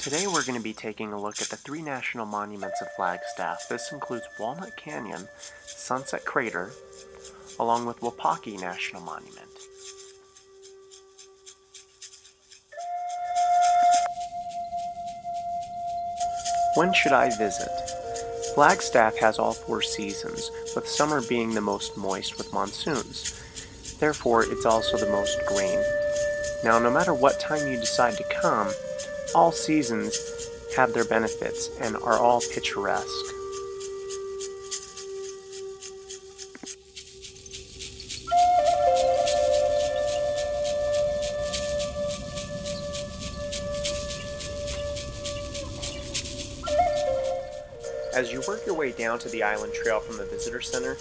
Today we're going to be taking a look at the three national monuments of Flagstaff. This includes Walnut Canyon, Sunset Crater, along with Wapaki National Monument. When should I visit? Flagstaff has all four seasons, with summer being the most moist with monsoons. Therefore, it's also the most green. Now, no matter what time you decide to come, all seasons have their benefits and are all picturesque. As you work your way down to the island trail from the visitor center,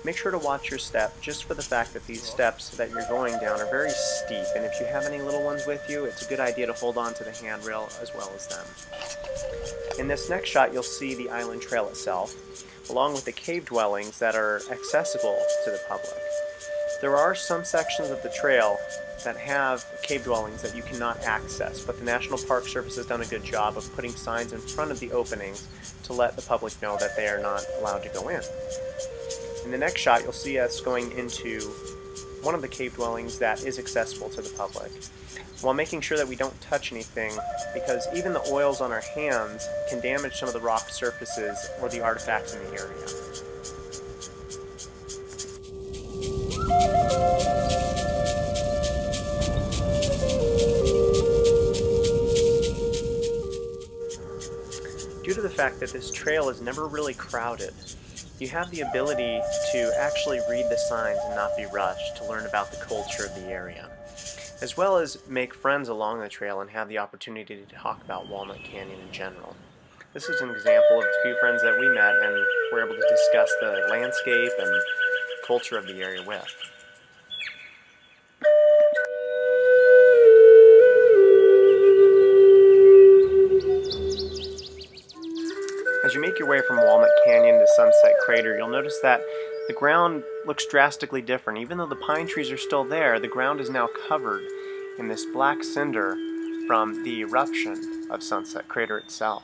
make sure to watch your step just for the fact that these steps that you're going down are very steep, and if you have any little ones with you, it's a good idea to hold on to the handrail as well as them. In this next shot, you'll see the island trail itself, along with the cave dwellings that are accessible to the public. There are some sections of the trail that have cave dwellings that you cannot access, but the National Park Service has done a good job of putting signs in front of the openings to let the public know that they are not allowed to go in. In the next shot, you'll see us going into one of the cave dwellings that is accessible to the public, while making sure that we don't touch anything, because even the oils on our hands can damage some of the rock surfaces or the artifacts in the area. Due to the fact that this trail is never really crowded, you have the ability to actually read the signs and not be rushed to learn about the culture of the area, as well as make friends along the trail and have the opportunity to talk about Walnut Canyon in general. This is an example of a few friends that we met and were able to discuss the landscape and culture of the area with. As you make your way from Walnut Canyon to Sunset Crater, you'll notice that the ground looks drastically different. Even though the pine trees are still there, the ground is now covered in this black cinder from the eruption of Sunset Crater itself.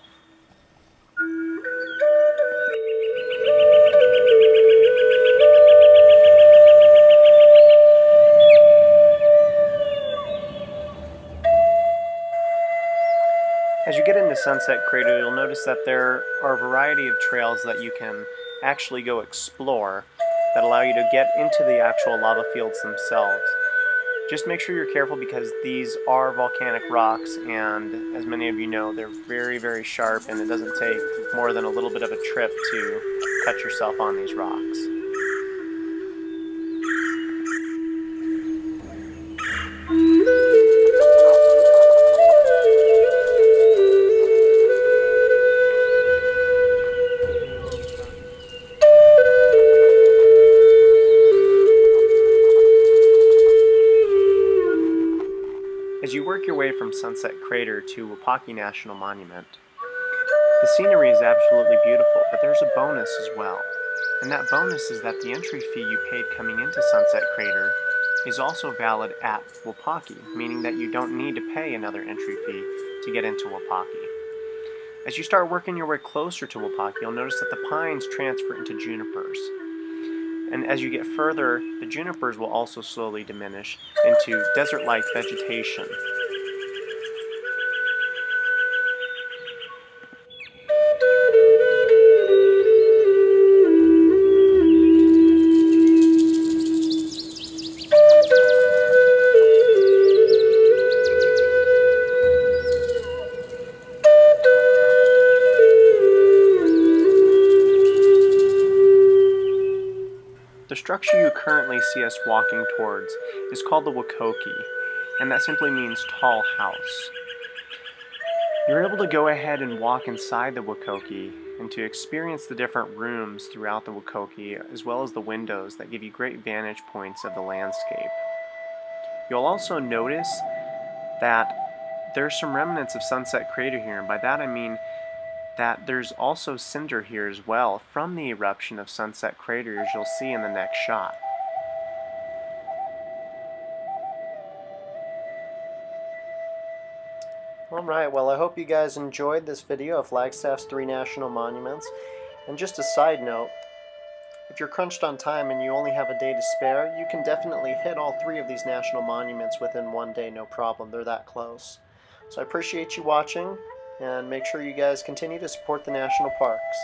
As you get into Sunset Crater, you'll notice that there are a variety of trails that you can actually go explore that allow you to get into the actual lava fields themselves. Just make sure you're careful because these are volcanic rocks, and as many of you know, they're very, very sharp, and it doesn't take more than a little bit of a trip to cut yourself on these rocks. As you work your way from Sunset Crater to Wapaki National Monument, the scenery is absolutely beautiful, but there's a bonus as well. And that bonus is that the entry fee you paid coming into Sunset Crater is also valid at Wapaki, meaning that you don't need to pay another entry fee to get into Wapaki. As you start working your way closer to Wapaki, you'll notice that the pines transfer into junipers. And as you get further, the junipers will also slowly diminish into desert-like vegetation. The structure you currently see us walking towards is called the Wakoki, and that simply means tall house. You're able to go ahead and walk inside the Wakoki and to experience the different rooms throughout the Wakoki, as well as the windows that give you great vantage points of the landscape. You'll also notice that there's some remnants of Sunset Crater here, and by that I mean that there's also cinder here as well from the eruption of Sunset Crater, as you'll see in the next shot. Alright, well I hope you guys enjoyed this video of Flagstaff's 3 national monuments. And just a side note, if you're crunched on time and you only have a day to spare, you can definitely hit all 3 of these national monuments within one day, no problem. They're that close. So I appreciate you watching, and make sure you guys continue to support the national parks.